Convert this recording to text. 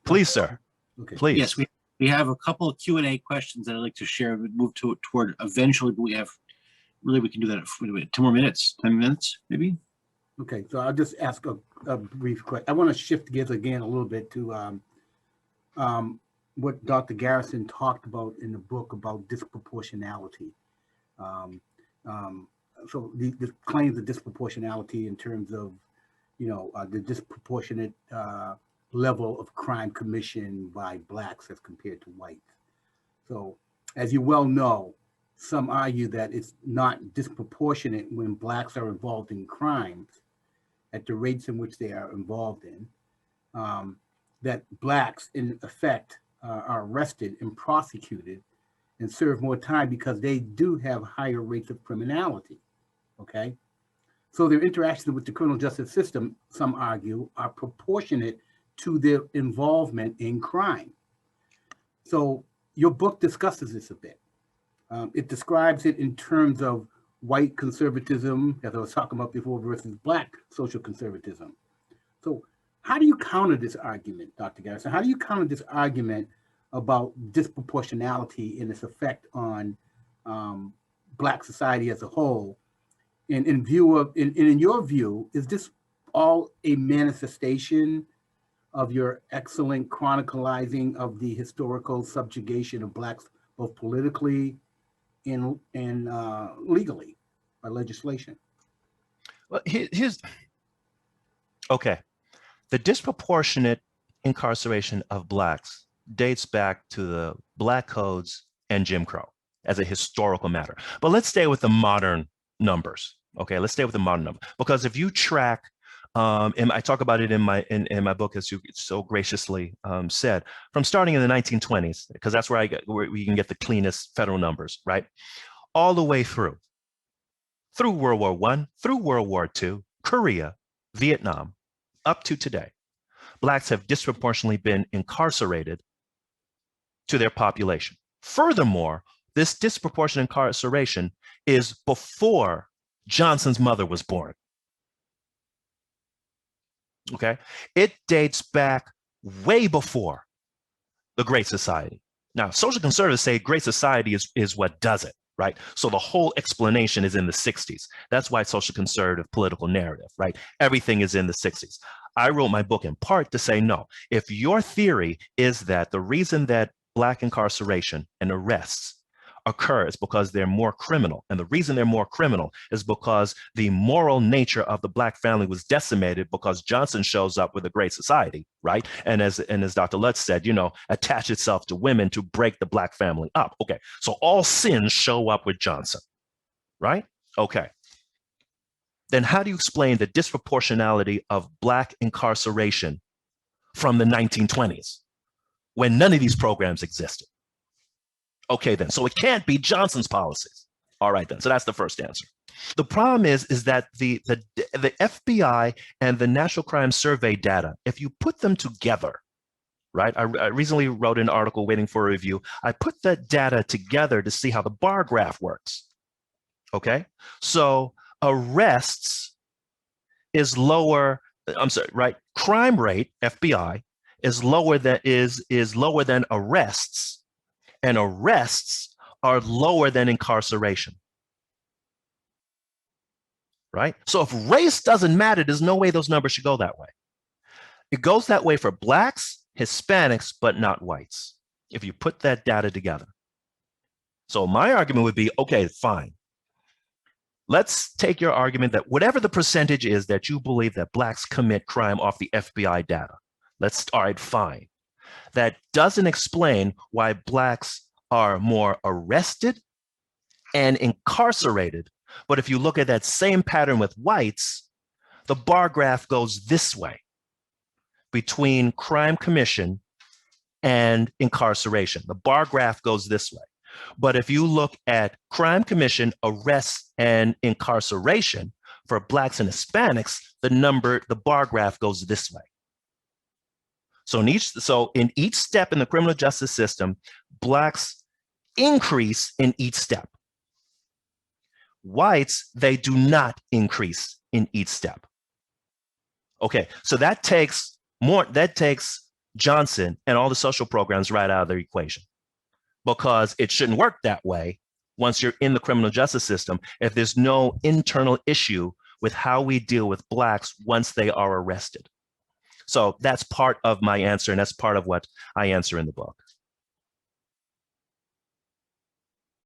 Please, sir. Okay. Please. Yes, we have a couple of Q&A questions that I'd like to share. We move toward eventually, but we have really, we can do that in 10 more minutes, 10 minutes, maybe. Okay, so I'll just ask a brief question. I want to shift gears again a little bit to what Dr. Garrison talked about in the book about disproportionality. So the claims of disproportionality in terms of, the disproportionate level of crime commission by Blacks as compared to whites. So as you well know, some argue that it's not disproportionate when Blacks are involved in crimes at the rates in which they are involved in, that Blacks in effect are arrested and prosecuted and serve more time because they do have higher rates of criminality, okay? So their interactions with the criminal justice system, some argue, are proportionate to their involvement in crime. So your book discusses this a bit. It describes it in terms of white conservatism, as I was talking about before, versus Black social conservatism. So how do you counter this argument, Dr. Garrison? How do you counter this argument about disproportionality and its effect on Black society as a whole? And in your view, is this all a manifestation of your excellent chronicalizing of the historical subjugation of Blacks, both politically and legally by legislation? Well, okay. The disproportionate incarceration of Blacks dates back to the Black codes and Jim Crow as a historical matter. But let's stay with the modern numbers. Okay, let's stay with the modern number, because if you track, and I talk about it in my book, as you so graciously said, from starting in the 1920s, because that's where we can get the cleanest federal numbers, right? All the way through World War I, through World War II, Korea, Vietnam, up to today, Blacks have disproportionately been incarcerated to their population. Furthermore, this disproportionate incarceration is before Johnson's mother was born. Okay, it dates back way before the Great Society. Now, social conservatives say Great Society is what does it, right? So the whole explanation is in the 60s. That's why social conservative political narrative, right? Everything is in the 60s. I wrote my book in part to say, no, if your theory is that the reason that Black incarceration and arrests occur is because they're more criminal, and the reason they're more criminal is because the moral nature of the Black family was decimated because Johnson shows up with a Great Society, right? And as Dr. Lutz said, attach itself to women to break the Black family up. Okay, so all sins show up with Johnson, right? Okay. Then how do you explain the disproportionality of Black incarceration from the 1920s when none of these programs existed? Okay, then, so it can't be Johnson's policies. All right, then, so that's the first answer. The problem is that the FBI and the National Crime Survey data, if you put them together, right? I recently wrote an article waiting for a review. I put that data together to see how the bar graph works. Okay, so arrests is lower. I'm sorry, right? Crime rate, FBI, is lower than arrests. And arrests are lower than incarceration, right? So if race doesn't matter, there's no way those numbers should go that way. It goes that way for Blacks, Hispanics, but not whites, if you put that data together. So my argument would be, okay, fine. Let's take your argument that whatever the percentage is that you believe that Blacks commit crime off the FBI data, all right, fine. That doesn't explain why Blacks are more arrested and incarcerated. But if you look at that same pattern with whites, the bar graph goes this way between crime commission and incarceration. The bar graph goes this way. But if you look at crime commission, arrests, and incarceration for Blacks and Hispanics, the bar graph goes this way. So in each step in the criminal justice system, Blacks increase in each step. Whites, they do not increase in each step. Okay, so that takes Johnson and all the social programs right out of the equation, because it shouldn't work that way once you're in the criminal justice system if there's no internal issue with how we deal with Blacks once they are arrested. So that's part of my answer, and that's part of what I answer in the book.